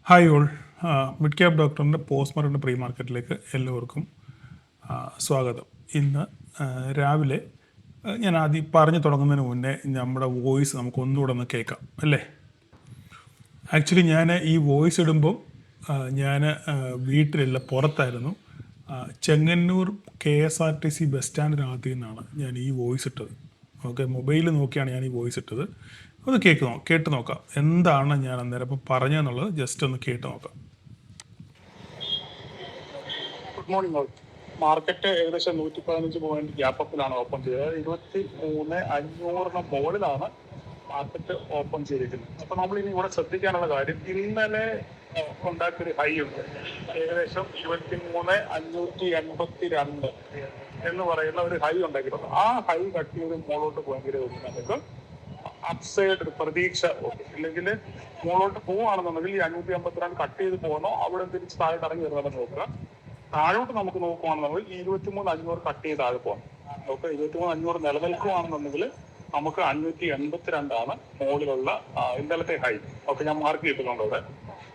Hi all. Mid cap ഡോക്ടറിൻ്റെ postmortem pre മാർക്കറ്റിലേക്ക് എല്ലാവർക്കും സ്വാഗതം. ഇന്ന് രാവിലെ ഞാൻ ആദ്യം പറഞ്ഞു തുടങ്ങുന്നതിന് മുന്നേ നമ്മുടെ വോയിസ് നമുക്ക് ഒന്നുകൂടെ ഒന്ന് കേൾക്കാം അല്ലേ? ആക്ച്വലി ഞാൻ ഈ വോയിസ് ഇടുമ്പോൾ ഞാൻ വീട്ടിലുള്ള പുറത്തായിരുന്നു. ചെങ്ങന്നൂർ KSRTC ബസ് സ്റ്റാൻഡിനകത്ത് നിന്നാണ് ഞാൻ ഈ വോയിസ് ഇട്ടത്. ഓക്കെ, മൊബൈലിൽ നോക്കിയാണ് ഞാൻ ഈ വോയിസ് ഇട്ടത്. ഒന്ന് കേട്ട് നോക്കാം എന്താണ് ഞാൻ അന്നേരം ഇപ്പം പറഞ്ഞതെന്നുള്ളത് ജസ്റ്റ് ഒന്ന് കേട്ട് നോക്കാം. Good morning all. മാർക്കറ്റ് ഏകദേശം 115 പോയിന്റ് ഗ്യാപ്പിലാണ് ഓപ്പൺ ചെയ്തത്. 23,500 മുകളിലാണ് മാർക്കറ്റ് ഓപ്പൺ ചെയ്തിരിക്കുന്നത്. അപ്പൊ നമ്മൾ ഇനി ഇവിടെ ശ്രദ്ധിക്കാനുള്ള കാര്യം, ഇന്നലെ ഉണ്ടാക്കിയൊരു ഹൈ ഉണ്ട്, ഏകദേശം 23,582 എന്ന് പറയുന്ന ഒരു ഹൈ ഉണ്ടാക്കിയിട്ടുണ്ട്. ആ ഹൈ കട്ട് ചെയ്ത് മുകളോട്ട് പോയെങ്കിൽ നമുക്ക് അപ്സൈഡ് ഒരു പ്രതീക്ഷ ഇല്ലെങ്കിൽ മുകളോട്ട് പോവുകയാണെന്നുണ്ടെങ്കിൽ ഈ 552 കട്ട് ചെയ്ത് പോകുന്നോ അവിടെ തിരിച്ച് താഴോട്ട് ഇറങ്ങി വരുന്നതെന്ന് നോക്കുക. താഴോട്ട് നമുക്ക് നോക്കുകയാണെന്നുണ്ടെങ്കിൽ ഈ 23,500 കട്ട് ചെയ്ത് താഴെ പോകാം. നമുക്ക് 23,500 നിലനിൽക്കുകയാണെന്നുണ്ടെങ്കിൽ നമുക്ക് 582 മുകളിലുള്ള ഇന്നലത്തെ ഹൈ. ഓക്കെ, ഞാൻ മാർക്ക് ചെയ്തിട്ടുണ്ട് അവിടെ.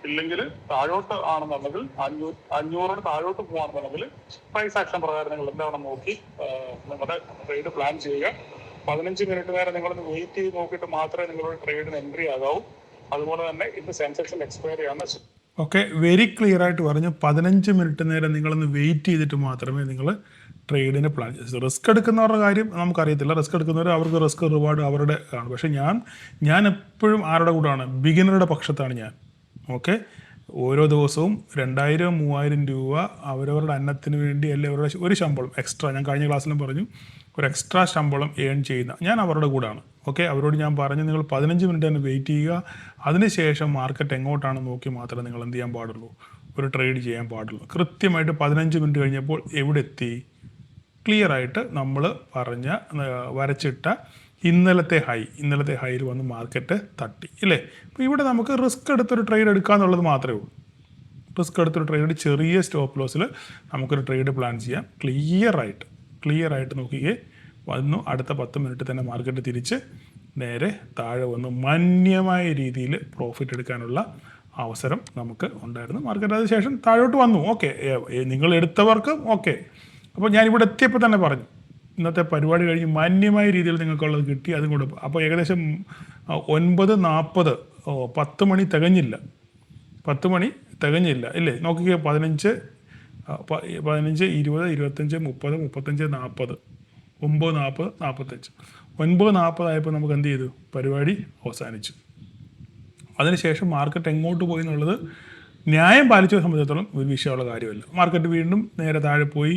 ഇല്ലെങ്കിൽ താഴോട്ട് ആണെന്നുണ്ടെങ്കിൽ 500 താഴോട്ട് പോകുകയാണെന്നുണ്ടെങ്കിൽ പ്രൈസ് ആക്ഷൻ പ്രകാരം നിങ്ങൾ എന്താണെന്ന് നോക്കി നിങ്ങളുടെ ട്രേഡ് പ്ലാൻ ചെയ്യുക. 15 മിനിറ്റ് നേരം നിങ്ങളൊന്ന് വെയിറ്റ് ചെയ്ത് നോക്കിയിട്ട് മാത്രമേ നിങ്ങളുടെ ട്രേഡിന് എൻട്രി ആകാവൂ. അതുപോലെ തന്നെ ഇന്ന് സെൻസെക്സിൽ എക്സ്പയർ ചെയ്യാൻ. ഓക്കെ, വെരി ക്ലിയർ ആയിട്ട് പറഞ്ഞു. 15 മിനിറ്റ് നേരം നിങ്ങളൊന്ന് വെയിറ്റ് ചെയ്തിട്ട് മാത്രമേ നിങ്ങൾ ട്രേഡിന് പ്ലാൻ ചെയ്തു. റിസ്ക് എടുക്കുന്നവരുടെ കാര്യം നമുക്കറിയത്തില്ല. റിസ്ക് എടുക്കുന്നവർ അവർക്ക് റിസ്ക് റിവാർഡ് അവരുടെ ആണ്. പക്ഷേ ഞാൻ എപ്പോഴും ആരുടെ കൂടെയാണ്? ബിഗിനറുടെ പക്ഷത്താണ് ഞാൻ. ഓക്കെ, ഓരോ ദിവസവും 2,000-3,000 രൂപ അവരവരുടെ അന്നത്തിന് വേണ്ടി അല്ലെ അവരുടെ ഒരു ശമ്പളം എക്സ്ട്രാ, ഞാൻ കഴിഞ്ഞ ക്ലാസ്സിലും പറഞ്ഞു, ഒരു എക്സ്ട്രാ ശമ്പളം ഏൺ ചെയ്യുന്ന ഞാൻ അവരുടെ കൂടെയാണ്. ഓക്കെ, അവരോട് ഞാൻ പറഞ്ഞു, നിങ്ങൾ 15 മിനിറ്റ് തന്നെ വെയിറ്റ് ചെയ്യുക. അതിനുശേഷം മാർക്കറ്റ് എങ്ങോട്ടാണെന്ന് നോക്കി മാത്രമേ നിങ്ങൾ എന്ത് ചെയ്യാൻ പാടുള്ളൂ, ഒരു ട്രേഡ് ചെയ്യാൻ പാടുള്ളൂ. കൃത്യമായിട്ട് 15 മിനിറ്റ് കഴിഞ്ഞപ്പോൾ എവിടെ എത്തി? ക്ലിയർ ആയിട്ട് നമ്മൾ വരച്ചിട്ട ഇന്നലത്തെ ഹൈയിൽ വന്ന് മാർക്കറ്റ് തട്ടി ഇല്ലേ? അപ്പോൾ ഇവിടെ നമുക്ക് റിസ്ക് എടുത്തൊരു ട്രേഡ് എടുക്കാന്നുള്ളത് മാത്രമേ ഉള്ളൂ. റിസ്ക് എടുത്തൊരു ട്രേഡ്, ചെറിയ സ്റ്റോപ്പ് ലോസിൽ നമുക്കൊരു ട്രേഡ് പ്ലാൻ ചെയ്യാം. ക്ലിയർ ആയിട്ട് നോക്കിയേ വന്നു. അടുത്ത 10 മിനിറ്റ് തന്നെ മാർക്കറ്റ് തിരിച്ച് നേരെ താഴെ വന്ന് മാന്യമായ രീതിയിൽ പ്രോഫിറ്റ് എടുക്കാനുള്ള അവസരം നമുക്ക് ഉണ്ടായിരുന്നു. മാർക്കറ്റ് അതിനുശേഷം താഴോട്ട് വന്നു. ഓക്കെ, നിങ്ങൾ എടുത്തവർക്ക് ഓക്കെ. അപ്പോൾ ഞാനിവിടെ എത്തിയപ്പോൾ തന്നെ പറഞ്ഞു, ഇന്നത്തെ പരിപാടി കഴിഞ്ഞ് മാന്യമായ രീതിയിൽ നിങ്ങൾക്കുള്ളത് കിട്ടി. അതും കൂടെ അപ്പോൾ ഏകദേശം 9:40, 10 മണി തികഞ്ഞില്ല. 10 മണി തികഞ്ഞില്ല ഇല്ലേ? നോക്കിക്കേ, 15, 20, 25, 30, 35, 40, 9:40, 45. 9:40 ആയപ്പോൾ നമുക്ക് എന്ത് ചെയ്തു? പരിപാടി അവസാനിച്ചു. അതിനുശേഷം മാർക്കറ്റ് എങ്ങോട്ട് പോയി എന്നുള്ളത് ന്യായം പാലിച്ചതിനെ സംബന്ധിച്ചിടത്തോളം ഒരു വിഷയമുള്ള കാര്യമല്ല. മാർക്കറ്റ് വീണ്ടും നേരെ താഴെ പോയി,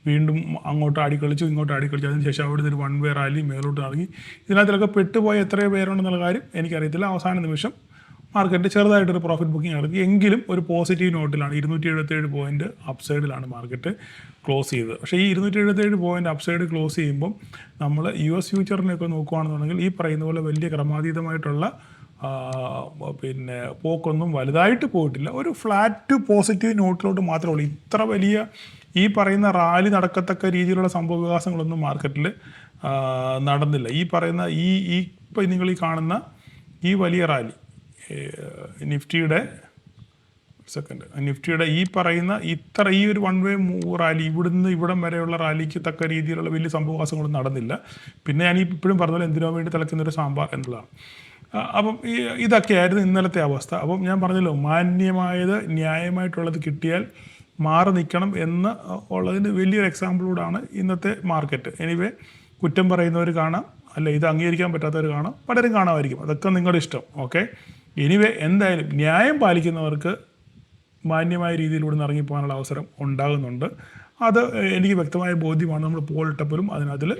വീണ്ടും അങ്ങോട്ട് ആടിക്കളിച്ചു, ഇങ്ങോട്ട് ആടിക്കളിച്ചു. അതിനുശേഷം അവിടുന്ന് ഒരു 1 വേ റാലി മേലോട്ട് ഇറങ്ങി. ഇതിനകത്തിലൊക്കെ പെട്ടുപോയ എത്രയോ പേരുണ്ടെന്നുള്ള കാര്യം എനിക്കറിയത്തില്ല. അവസാന നിമിഷം മാർക്കറ്റ് ചെറുതായിട്ടൊരു പ്രോഫിറ്റ് ബുക്കിംഗ് നടത്തി. എങ്കിലും ഒരു പോസിറ്റീവ് നോട്ടിലാണ്, 277 പോയിന്റ് അപ്സൈഡിലാണ് മാർക്കറ്റ് ക്ലോസ് ചെയ്തത്. പക്ഷേ ഈ 277 പോയിന്റ് അപ്സൈഡ് ക്ലോസ് ചെയ്യുമ്പം നമ്മൾ US ഫ്യൂച്ചറിനെയൊക്കെ നോക്കുകയാണെന്നുണ്ടെങ്കിൽ ഈ പറയുന്ന പോലെ വലിയ ക്രമാതീതമായിട്ടുള്ള പോക്കൊന്നും വലുതായിട്ട് പോയിട്ടില്ല. ഒരു ഫ്ലാറ്റ് പോസിറ്റീവ് നോട്ടിലോട്ട് മാത്രമേ ഉള്ളൂ. ഇത്ര വലിയ ഈ പറയുന്ന റാലി നടക്കത്തക്ക രീതിയിലുള്ള സംഭവ വികാസങ്ങളൊന്നും മാർക്കറ്റിൽ നടന്നില്ല. ഈ പറയുന്ന ഇപ്പോൾ നിങ്ങൾ ഈ കാണുന്ന ഈ വലിയ റാലി നിഫ്റ്റിയുടെ ഈ പറയുന്ന ഈ ഒരു 1 വേ റാലി, ഇവിടുന്ന് ഇവിടം വരെയുള്ള റാലിക്ക് തക്ക രീതിയിലുള്ള വലിയ സംഭവവികാസങ്ങളൊന്നും നടന്നില്ല. പിന്നെ ഞാൻ ഇപ്പോഴും പറഞ്ഞ പോലെ എന്തിനോ വേണ്ടി തിളയ്ക്കുന്നൊരു സാമ്പാർ എന്നുള്ളതാണ്. അപ്പം ഇതൊക്കെയായിരുന്നു ഇന്നലത്തെ അവസ്ഥ. അപ്പം ഞാൻ പറഞ്ഞല്ലോ, മാന്യമായത് ന്യായമായിട്ടുള്ളത് കിട്ടിയാൽ മാറി നിൽക്കണം എന്ന് ഉള്ളതിന് വലിയൊരു എക്സാമ്പിളൂടാണ് ഇന്നത്തെ മാർക്കറ്റ്. എനിവേ, കുറ്റം പറയുന്നവർ കാണാം, അല്ല ഇത് അംഗീകരിക്കാൻ പറ്റാത്തവർ കാണാം, പലരും കാണാമായിരിക്കും. അതൊക്കെ നിങ്ങളുടെ ഇഷ്ടം. ഓക്കെ, എനിവേ എന്തായാലും ന്യായം പാലിക്കുന്നവർക്ക് മാന്യമായ രീതിയിലൂടെ ഇറങ്ങിപ്പോകാനുള്ള അവസരം ഉണ്ടാകുന്നുണ്ട്. അത് എനിക്ക് വ്യക്തമായ ബോധ്യമാണ്. നമ്മൾ പോളിട്ടപ്പോഴും അതിനകത്തിൽ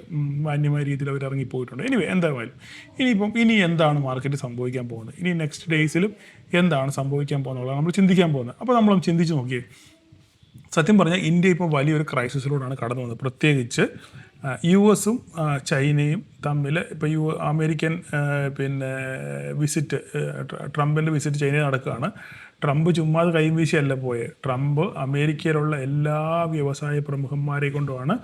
മാന്യമായ രീതിയിൽ അവർ ഇറങ്ങിപ്പോയിട്ടുണ്ട്. എന്തായാലും ഇനി എന്താണ് മാർക്കറ്റ് സംഭവിക്കാൻ പോകുന്നത്, ഇനി നെക്സ്റ്റ് ഡേയ്സിലും എന്താണ് സംഭവിക്കാൻ പോകുന്നുള്ളത് നമ്മൾ ചിന്തിക്കാൻ പോകുന്നത്. അപ്പോൾ നമ്മളൊന്ന് ചിന്തിച്ച് നോക്കിയേ. സത്യം പറഞ്ഞാൽ ഇന്ത്യ ഇപ്പോൾ വലിയൊരു ക്രൈസിസിലൂടെയാണ് കടന്നു വന്നത്. പ്രത്യേകിച്ച് US-ഉം ചൈനയും തമ്മിൽ ഇപ്പോൾ അമേരിക്കൻ വിസിറ്റ്, ട്രംപിൻ്റെ വിസിറ്റ് ചൈനയിൽ നടക്കുകയാണ്. ട്രംപ് ചുമ്മാതെ കൈയും വീശിയല്ല പോയത്. ട്രംപ് അമേരിക്കയിലുള്ള എല്ലാ വ്യവസായ പ്രമുഖന്മാരെ കൊണ്ടുമാണ്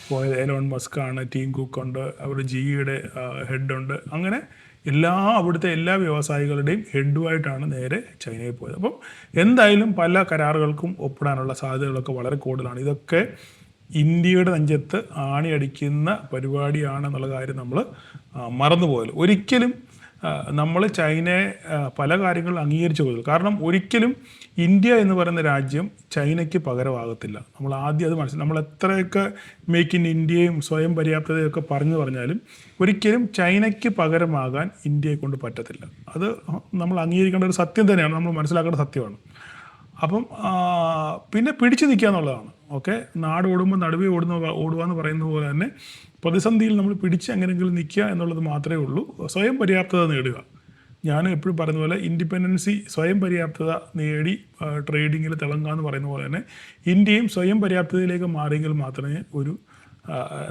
പോയത്. എലോൺ മസ്ക് ആണ്, ടീം കുക്ക് ഉണ്ട്, അവർ GE-യുടെ ഹെഡുണ്ട്. അങ്ങനെ അവിടുത്തെ എല്ലാ വ്യവസായികളുടെയും ഹെഡുമായിട്ടാണ് നേരെ ചൈനയിൽ പോയത്. അപ്പം എന്തായാലും പല കരാറുകൾക്കും ഒപ്പിടാനുള്ള സാധ്യതകളൊക്കെ വളരെ കൂടുതലാണ്. ഇതൊക്കെ ഇന്ത്യയുടെ നെഞ്ചത്ത് ആണിയടിക്കുന്ന പരിപാടിയാണെന്നുള്ള കാര്യം നമ്മൾ മറന്നുപോയല്ലോ. ഒരിക്കലും നമ്മൾ ചൈനയെ പല കാര്യങ്ങളും അംഗീകരിച്ചു പോയത്. കാരണം ഒരിക്കലും ഇന്ത്യ എന്ന് പറയുന്ന രാജ്യം ചൈനയ്ക്ക് പകരമാകത്തില്ല. നമ്മൾ ആദ്യം അത് മനസ്സിലാക്കി. നമ്മൾ എത്രയൊക്കെ മേക്ക് ഇൻ ഇന്ത്യയും സ്വയം പര്യാപ്തതയൊക്കെ പറഞ്ഞാലും ഒരിക്കലും ചൈനയ്ക്ക് പകരമാകാൻ ഇന്ത്യയെ കൊണ്ട് പറ്റത്തില്ല. അത് നമ്മൾ അംഗീകരിക്കേണ്ട ഒരു സത്യം തന്നെയാണ്, നമ്മൾ മനസ്സിലാക്കേണ്ട സത്യമാണ്. അപ്പം പിന്നെ പിടിച്ചു നിൽക്കുക എന്നുള്ളതാണ്. ഓക്കെ, നാട് ഓടുമ്പോൾ നടുവേ ഓടുക എന്ന് പറയുന്നത് പോലെ തന്നെ പ്രതിസന്ധിയിൽ നമ്മൾ പിടിച്ച് എങ്ങനെയെങ്കിലും നിൽക്കുക എന്നുള്ളത് മാത്രമേ ഉള്ളൂ. സ്വയം പര്യാപ്തത നേടുക. ഞാൻ എപ്പോഴും പറയുന്ന പോലെ ഇൻഡിപെൻഡൻസി, സ്വയം പര്യാപ്തത നേടി ട്രേഡിങ്ങിൽ തിളങ്ങുക എന്ന് പറയുന്ന പോലെ തന്നെ ഇന്ത്യയും സ്വയം പര്യാപ്തതയിലേക്ക് മാറിയെങ്കിൽ മാത്രമേ ഒരു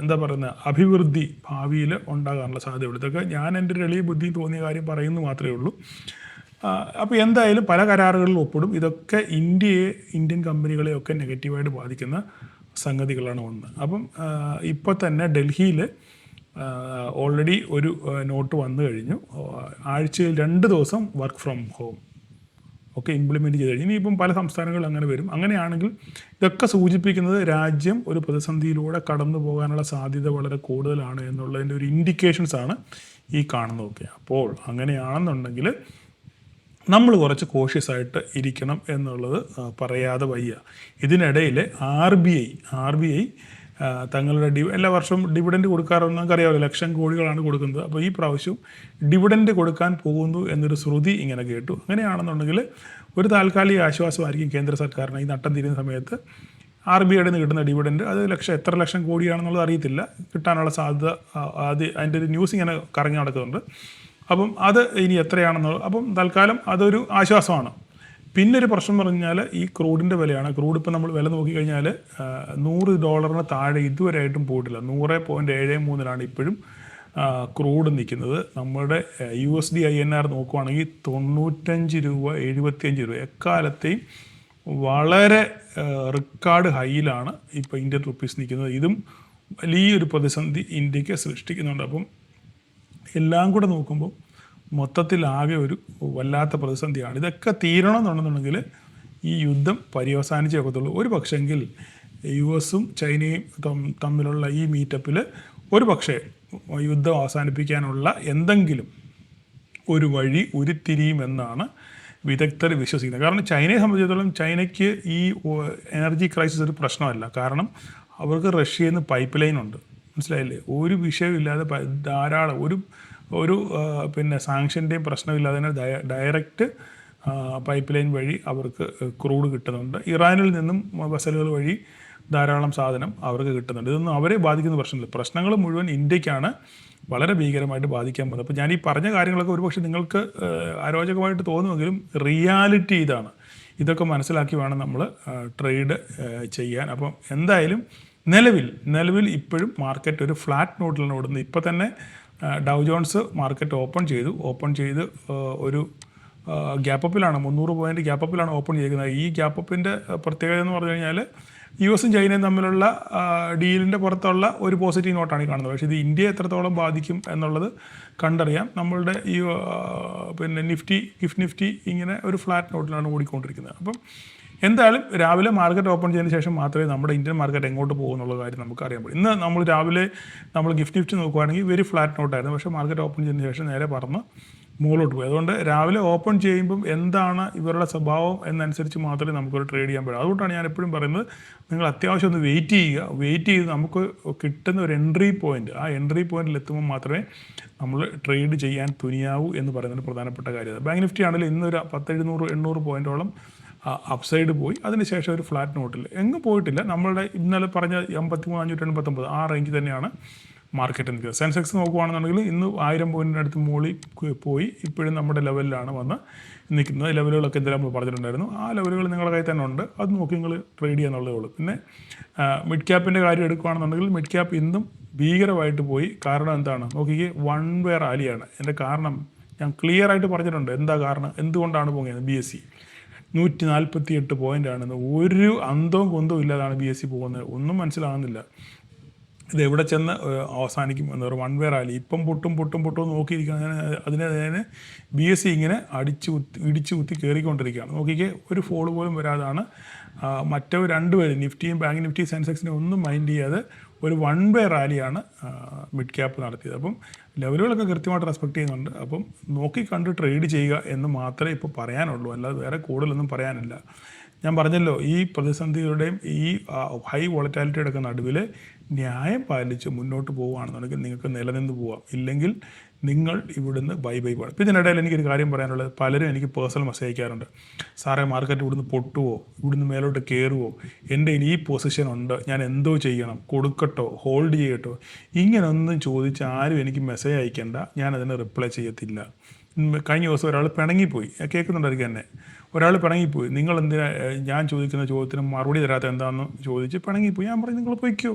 എന്താ പറയുന്ന അഭിവൃദ്ധി ഭാവിയിൽ ഉണ്ടാകാനുള്ള സാധ്യതയുള്ളൂ. ഇതൊക്കെ ഞാൻ എൻ്റെ ഒരു എളിയ ബുദ്ധി തോന്നിയ കാര്യം പറയുന്നു മാത്രമേ ഉള്ളൂ. അപ്പോൾ എന്തായാലും പല കരാറുകളിൽ ഒപ്പിടും. ഇതൊക്കെ ഇന്ത്യൻ കമ്പനികളെയൊക്കെ നെഗറ്റീവായിട്ട് ബാധിക്കുന്ന സംഗതികളാണ് ഒന്ന്. അപ്പം ഇപ്പോൾ തന്നെ ഡൽഹിയിൽ ഓൾറെഡി ഒരു നോട്ട് വന്നു കഴിഞ്ഞു. ആഴ്ചയിൽ 2 ദിവസം വർക്ക് ഫ്രം ഹോം ഒക്കെ ഇംപ്ലിമെൻറ്റ് ചെയ്ത് കഴിഞ്ഞു. ഇനിയിപ്പം പല സംസ്ഥാനങ്ങളിൽ അങ്ങനെ വരും. അങ്ങനെയാണെങ്കിൽ ഇതൊക്കെ സൂചിപ്പിക്കുന്നത് രാജ്യം ഒരു പ്രതിസന്ധിയിലൂടെ കടന്നു പോകാനുള്ള സാധ്യത വളരെ കൂടുതലാണ് എന്നുള്ളതിൻ്റെ ഒരു ഇൻഡിക്കേഷൻസാണ് ഈ കാണുന്നതൊക്കെ. അപ്പോൾ അങ്ങനെയാണെന്നുണ്ടെങ്കിൽ നമ്മൾ കുറച്ച് കോഷ്യസായിട്ട് ഇരിക്കണം എന്നുള്ളത് പറയാതെ വയ്യ. ഇതിനിടയിൽ ആർ ബി ഐ തങ്ങളുടെ എല്ലാ വർഷവും ഡിവിഡൻഡ് കൊടുക്കാറുണ്ട്. നമുക്കറിയാമല്ലോ, ലക്ഷം കോടികളാണ് കൊടുക്കുന്നത്. അപ്പോൾ ഈ പ്രാവശ്യവും ഡിവിഡൻഡ് കൊടുക്കാൻ പോകുന്നു എന്നൊരു ശ്രുതി ഇങ്ങനെ കേട്ടു. അങ്ങനെയാണെന്നുണ്ടെങ്കിൽ ഒരു താൽക്കാലിക ആശ്വാസമായിരിക്കും കേന്ദ്ര സർക്കാരിന് ഈ നട്ടം തിരിയുന്ന സമയത്ത്. ആർ ബി ഐയുടെ നിന്ന് കിട്ടുന്ന ഡിവിഡൻഡ് അത് എത്ര ലക്ഷം കോടിയാണെന്നുള്ളത് അറിയത്തില്ല, കിട്ടാനുള്ള സാധ്യത അതിൻ്റെ ഒരു ന്യൂസ് ഇങ്ങനെ കറങ്ങി നടക്കുന്നുണ്ട്. അപ്പം അത് ഇനി എത്രയാണെന്നുള്ളത്, അപ്പം തൽക്കാലം അതൊരു ആശ്വാസമാണ്. പിന്നൊരു പ്രശ്നം പറഞ്ഞാൽ ഈ ക്രൂഡിൻ്റെ വിലയാണ്. ക്രൂഡ് ഇപ്പം നമ്മൾ വില നോക്കിക്കഴിഞ്ഞാൽ $100 താഴെ ഇതുവരെയായിട്ടും പോയിട്ടില്ല. 100.73 ഇപ്പോഴും ക്രൂഡ് നിൽക്കുന്നത്. നമ്മുടെ USD INR നോക്കുവാണെങ്കിൽ 95 രൂപ 75 രൂപ എക്കാലത്തെയും വളരെ റെക്കോർഡ് ഹൈയിലാണ് ഇപ്പോൾ ഇന്ത്യൻ റുപ്പീസ് നിൽക്കുന്നത്. ഇതും വലിയൊരു പ്രതിസന്ധി ഇന്ത്യക്ക് സൃഷ്ടിക്കുന്നുണ്ട്. അപ്പം എല്ലാം കൂടെ നോക്കുമ്പോൾ മൊത്തത്തിൽ ആകെ ഒരു വല്ലാത്ത പ്രതിസന്ധിയാണ്. ഇതൊക്കെ തീരണമെന്നുണ്ടെന്നുണ്ടെങ്കിൽ ഈ യുദ്ധം പര്യവസാനിച്ചേ ഒക്കത്തുള്ളൂ. ഒരു പക്ഷെങ്കിൽ US-ഉം ചൈനയും തമ്മിലുള്ള ഈ മീറ്റപ്പിൽ ഒരു പക്ഷേ യുദ്ധം അവസാനിപ്പിക്കാനുള്ള എന്തെങ്കിലും ഒരു വഴി ഉരുത്തിരിയുമെന്നാണ് വിദഗ്ധർ വിശ്വസിക്കുന്നത്. കാരണം ചൈനയെ സംബന്ധിച്ചിടത്തോളം ചൈനയ്ക്ക് ഈ എനർജി ക്രൈസിസ് ഒരു പ്രശ്നമല്ല. കാരണം അവർക്ക് റഷ്യയിൽ നിന്ന് പൈപ്പ് ലൈൻ ഉണ്ട്. മനസ്സിലായില്ലേ? ഒരു വിഷയമില്ലാതെ ധാരാളം ഒരു പിന്നെ സാങ്ഷൻ്റെയും പ്രശ്നമില്ലാതെ തന്നെ ഡയറക്റ്റ് പൈപ്പ് ലൈൻ വഴി അവർക്ക് ക്രൂഡ് കിട്ടുന്നുണ്ട്. ഇറാനിൽ നിന്നും വെസലുകൾ വഴി ധാരാളം സാധനം അവർക്ക് കിട്ടുന്നുണ്ട്. ഇതൊന്നും അവരെ ബാധിക്കുന്ന പ്രശ്നമില്ല. പ്രശ്നങ്ങൾ മുഴുവൻ ഇന്ത്യക്കാണ് വളരെ ഭീകരമായിട്ട് ബാധിക്കാൻ പോകുന്നത്. അപ്പോൾ ഞാൻ ഈ പറഞ്ഞ കാര്യങ്ങളൊക്കെ ഒരുപക്ഷെ നിങ്ങൾക്ക് അരോചകമായിട്ട് തോന്നുമെങ്കിലും റിയാലിറ്റി ഇതാണ്. ഇതൊക്കെ മനസ്സിലാക്കി വേണം നമ്മൾ ട്രേഡ് ചെയ്യാൻ. അപ്പം എന്തായാലും നിലവിൽ ഇപ്പോഴും മാർക്കറ്റ് ഒരു ഫ്ലാറ്റ് നോട്ടിലാണ് ഓടുന്നത്. ഇപ്പോൾ തന്നെ ഡൗ ജോൺസ് മാർക്കറ്റ് ഓപ്പൺ ചെയ്ത് ഒരു ഗ്യാപ്പപ്പിലാണ് 300 പോയിൻ്റ് ഗ്യാപ്പപ്പിലാണ് ഓപ്പൺ ചെയ്തിരിക്കുന്നത്. ഈ ഗ്യാപ്പപ്പിൻ്റെ പ്രത്യേകത എന്ന് പറഞ്ഞു കഴിഞ്ഞാൽ US-ഉം ചൈനയും തമ്മിലുള്ള ഡീലിൻ്റെ പുറത്തുള്ള ഒരു പോസിറ്റീവ് നോട്ടാണ് ഈ കാണുന്നത്. പക്ഷേ ഇത് ഇന്ത്യയെ എത്രത്തോളം ബാധിക്കും എന്നുള്ളത് കണ്ടറിയാം. നമ്മളുടെ ഈ പിന്നെ ഗിഫ്റ്റ് നിഫ്റ്റി ഇങ്ങനെ ഒരു ഫ്ലാറ്റ് നോട്ടിലാണ് ഓടിക്കൊണ്ടിരിക്കുന്നത്. അപ്പം എന്തായാലും രാവിലെ മാർക്കറ്റ് ഓപ്പൺ ചെയ്തതിന് ശേഷം മാത്രമേ നമ്മുടെ ഇന്ത്യൻ മാർക്കറ്റ് എങ്ങോട്ട് പോകുന്നുള്ള കാര്യം നമുക്ക് അറിയാൻ പറ്റും. ഇന്ന് നമ്മൾ രാവിലെ ഗിഫ്റ്റ് നിഫ്റ്റി നോക്കുകയാണെങ്കിൽ വെരി ഫ്ലാറ്റ് നോട്ടായിരുന്നു. പക്ഷേ മാർക്കറ്റ് ഓപ്പൺ ചെയ്തതിന് ശേഷം നേരെ പറന്ന് മുകളിലോട്ട് പോയി. അതുകൊണ്ട് രാവിലെ ഓപ്പൺ ചെയ്യുമ്പം എന്താണ് ഇവരുടെ സ്വഭാവം എന്നനുസരിച്ച് മാത്രമേ നമുക്കൊരു ട്രേഡ് ചെയ്യാൻ പറ്റൂ. അതുകൊണ്ടാണ് ഞാൻ എപ്പോഴും പറയുന്നത്, നിങ്ങൾ അത്യാവശ്യം ഒന്ന് വെയിറ്റ് ചെയ്ത് നമുക്ക് കിട്ടുന്ന ഒരു എൻട്രി പോയിന്റ്, ആ എൻട്രി പോയിന്റിൽ എത്തുമ്പോൾ മാത്രമേ നമ്മൾ ട്രേഡ് ചെയ്യാൻ തുനിയാവൂ എന്ന് പറയുന്നത് പ്രധാനപ്പെട്ട കാര്യമാണ്. ബാങ്ക് നിഫ്റ്റി ആണെങ്കിലും ഇന്നൊരു 1700-800 പോയിന്റോളം അപ്സൈഡ് പോയി. അതിനുശേഷം ഒരു ഫ്ലാറ്റ് നോട്ടിൽ എങ്ങും പോയിട്ടില്ല. നമ്മളുടെ ഇന്നലെ പറഞ്ഞ 53,589 ആ റേഞ്ച് തന്നെയാണ് മാർക്കറ്റ് നിൽക്കുന്നത്. സെൻസെക്സ് നോക്കുകയാണെന്നുണ്ടെങ്കിൽ ഇന്ന് 1000 പോയിന്റിൻ്റെ അടുത്ത് മുകളിൽ പോയി ഇപ്പോഴും നമ്മുടെ ലെവലിലാണ് വന്ന് നിൽക്കുന്നത്. ലെവലുകളൊക്കെ എന്തെങ്കിലും നമ്മൾ പറഞ്ഞിട്ടുണ്ടായിരുന്നു. ആ ലെവലുകൾ നിങ്ങളുടെ കയ്യിൽ തന്നെ ഉണ്ട്. അത് നോക്കി നിങ്ങൾ ട്രേഡ് ചെയ്യാന്നുള്ളതേ ഉള്ളൂ. പിന്നെ മിഡ് ക്യാപ്പിൻ്റെ കാര്യം എടുക്കുകയാണെന്നുണ്ടെങ്കിൽ മിഡ് ക്യാപ്പ് ഇന്നും ഭീകരമായിട്ട് പോയി. കാരണം എന്താണ് നോക്കിക്കേ, 1 വേ റാലിയാണ്. എൻ്റെ കാരണം ഞാൻ ക്ലിയർ ആയിട്ട് പറഞ്ഞിട്ടുണ്ട്. എന്താ കാരണം, എന്തുകൊണ്ടാണ് പോകുന്നത്? BSE 148 പോയിൻ്റാണെന്ന്. ഒരു അന്തവും കുന്തവും ഇല്ലാതാണ് BSE പോകുന്നത്. ഒന്നും മനസ്സിലാകുന്നില്ല. ഇത് എവിടെ ചെന്ന് അവസാനിക്കും എന്ന് പറയുക വൺ വേ റാലി ഇപ്പം പൊട്ടും നോക്കിയിരിക്കുകയാണ്. അതിനെ BSE ഇങ്ങനെ ഇടിച്ചു കുത്തി കയറിക്കൊണ്ടിരിക്കുകയാണ്. നോക്കിക്കേ, ഒരു ഫോൾ പോലും വരാതാണ്. മറ്റേ രണ്ടുപേരും നിഫ്റ്റിയും ബാങ്ക് നിഫ്റ്റി സെൻസെക്സിനെ ഒന്നും മൈൻഡ് ചെയ്യാതെ ഒരു വൺ വേ റാലിയാണ് മിഡ് ക്യാപ്പ് നടത്തിയത്. അപ്പം ലെവലുകളൊക്കെ കൃത്യമായിട്ട് റെസ്പെക്ട് ചെയ്യുന്നുണ്ട്. അപ്പം നോക്കി കണ്ട് ട്രേഡ് ചെയ്യുക എന്ന് മാത്രമേ ഇപ്പോൾ പറയാനുള്ളൂ, അല്ലാതെ വേറെ കൂടുതലൊന്നും പറയാനില്ല. ഞാൻ പറഞ്ഞല്ലോ, ഈ പ്രതിസന്ധികളുടെയും ഈ ഹൈ വോളറ്റാലിറ്റിയുടെ ഒക്കെ നടുവിൽ ന്യായം പാലിച്ച് മുന്നോട്ട് പോവുകയാണെന്നുണ്ടെങ്കിൽ നിങ്ങൾക്ക് നിലനിന്ന് പോവാം. ഇല്ലെങ്കിൽ നിങ്ങൾ ഇവിടുന്ന് ബൈ പോകാം. ഇപ്പം ഇതിനിടയിൽ എനിക്കൊരു കാര്യം പറയാനുള്ളത്, പലരും എനിക്ക് പേഴ്സണൽ മെസ്സേജ് അയക്കാറുണ്ട്. സാറേ, മാർക്കറ്റ് ഇവിടുന്ന് പൊട്ടുവോ, ഇവിടുന്ന് മേലോട്ട് കയറുമോ, എൻ്റെ ഈ പൊസിഷൻ ഉണ്ട്, ഞാൻ എന്തോ ചെയ്യണം, കൊടുക്കട്ടോ, ഹോൾഡ് ചെയ്യട്ടോ, ഇങ്ങനൊന്നും ചോദിച്ച് ആരും എനിക്ക് മെസ്സേജ് അയക്കേണ്ട. ഞാനതിന് റിപ്ലൈ ചെയ്യത്തില്ല. കഴിഞ്ഞ ദിവസം ഒരാൾ പിണങ്ങിപ്പോയി, കേൾക്കുന്നുണ്ടായിരിക്കും എന്നെ. ഒരാൾ പിണങ്ങിപ്പോയി, നിങ്ങൾ എന്തിനാ ഞാൻ ചോദിക്കുന്ന ചോദ്യത്തിന് മറുപടി തരാത്ത എന്താണെന്ന് ചോദിച്ച് പിണങ്ങിപ്പോയി. ഞാൻ പറഞ്ഞു, നിങ്ങൾ പൊയ്ക്കോ.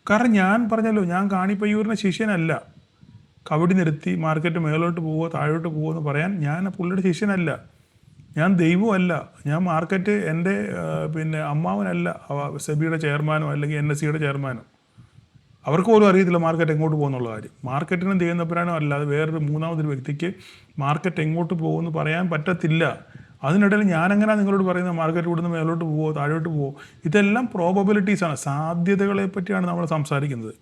കാരണം ഞാൻ പറഞ്ഞല്ലോ, ഞാൻ കാണിപ്പയ്യൂരിൻ്റെ ശിഷ്യനല്ല. കബഡി നിർത്തി മാർക്കറ്റ് മേലോട്ട് പോവോ താഴോട്ട് പോവോ എന്ന് പറയാൻ ഞാൻ പുള്ളിയുടെ ശിഷ്യനല്ല. ഞാൻ ദൈവമല്ല. ഞാൻ മാർക്കറ്റ് എൻ്റെ അമ്മാവനല്ല, സെബിയുടെ ചെയർമാനോ അല്ലെങ്കിൽ NSEയുടെ ചെയർമാനോ. അവർക്ക് പോലും അറിയത്തില്ല മാർക്കറ്റ് എങ്ങോട്ട് പോകുന്നുള്ള കാര്യം. മാർക്കറ്റിനും ചെയ്യുന്നപ്പോഴാണോ അല്ലാതെ വേറൊരു മൂന്നാമതൊരു വ്യക്തിക്ക് മാർക്കറ്റ് എങ്ങോട്ട് പോകുമെന്ന് പറയാൻ പറ്റത്തില്ല. അതിനിടയിൽ ഞാനെങ്ങനെ നിങ്ങളോട് പറയുന്നത് മാർക്കറ്റ് ഇവിടുന്ന് മേലോട്ട് പോവോ താഴോട്ട് പോവോ? ഇതെല്ലാം പ്രോബബിലിറ്റീസാണ്, സാധ്യതകളെ പറ്റിയാണ് നമ്മൾ സംസാരിക്കുന്നത്.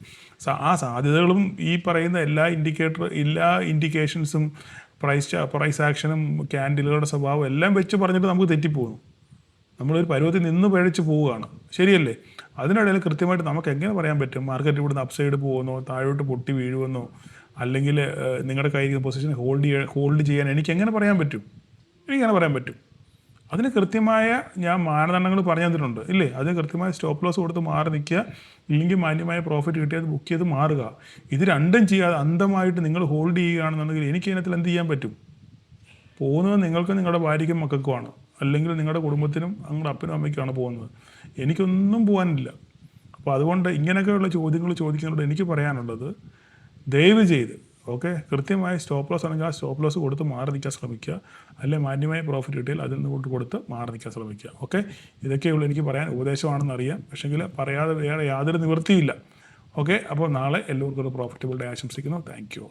ആ സാധ്യതകളും ഈ പറയുന്ന എല്ലാ ഇൻഡിക്കേഷൻസും പ്രൈസ് ആക്ഷനും ക്യാൻഡിലുകളുടെ സ്വഭാവം എല്ലാം വെച്ച് പറഞ്ഞിട്ട് നമുക്ക് തെറ്റിപ്പോകുന്നു. നമ്മളൊരു പരുവത്തിൽ നിന്ന് പഴിച്ച് പോവുകയാണ്, ശരിയല്ലേ? അതിനിടയിൽ കൃത്യമായിട്ട് നമുക്ക് എങ്ങനെ പറയാൻ പറ്റും മാർക്കറ്റ് ഇവിടുന്ന് അപ്സൈഡ് പോകുന്നോ താഴോട്ട് പൊട്ടി വീഴുമെന്നോ, അല്ലെങ്കിൽ നിങ്ങളുടെ കയ്യിൽ പൊസിഷൻ ഹോൾഡ് ചെയ്യാൻ എനിക്ക് എങ്ങനെ പറയാൻ പറ്റും? എനിക്കെങ്ങനെ പറയാൻ പറ്റും? അതിന് കൃത്യമായ ഞാൻ മാനദണ്ഡങ്ങൾ പറഞ്ഞു തന്നിട്ടുണ്ട്, ഇല്ലേ? അതിന് കൃത്യമായ സ്റ്റോപ്പ് ലോസ് കൊടുത്ത് മാറി നിൽക്കുക, ഇല്ലെങ്കിൽ മാന്യമായ പ്രോഫിറ്റ് കിട്ടിയത് ബുക്ക് ചെയ്ത് മാറുക. ഇത് രണ്ടും ചെയ്യാതെ അന്ധമായിട്ട് നിങ്ങൾ ഹോൾഡ് ചെയ്യുകയാണെന്നുണ്ടെങ്കിൽ എനിക്ക് ഇതിനകത്തിൽ എന്ത് ചെയ്യാൻ പറ്റും? പോകുന്നത് നിങ്ങൾക്ക് നിങ്ങളുടെ ഭാര്യയ്ക്കും മക്കൾക്കുമാണ്, അല്ലെങ്കിൽ നിങ്ങളുടെ കുടുംബത്തിനും നിങ്ങളുടെ അപ്പനും അമ്മയ്ക്കാണ് പോകുന്നത്. എനിക്കൊന്നും പോകാനില്ല. അപ്പോൾ അതുകൊണ്ട് ഇങ്ങനെയൊക്കെയുള്ള ചോദ്യങ്ങൾ ചോദിക്കുന്നതോട് എനിക്ക് പറയാനുള്ളത്, ദയവ് ചെയ്ത് കൃത്യമായ സ്റ്റോപ്പ് ലോസ് ആണെങ്കിൽ ആ സ്റ്റോപ്പ് ലോസ് കൊടുത്ത് മാറി നിൽക്കാൻ ശ്രമിക്കുക, അല്ലെങ്കിൽ മാന്യമായ പ്രോഫിറ്റ് കിട്ടിയാൽ അതിൽ നിന്ന് കൊടുത്ത് മാറി നിൽക്കാൻ ശ്രമിക്കുക. ഇതൊക്കെയുള്ളൂ എനിക്ക് പറയാൻ. ഉപദേശമാണെന്ന് അറിയാം, പക്ഷേങ്കിൽ പറയാതെ വേറെ യാതൊരു നിവൃത്തിയില്ല. അപ്പോൾ നാളെ എല്ലാവർക്കും ഒരു പ്രോഫിറ്റബിൾ ഡേ ആശംസിക്കുന്നു. Thank you.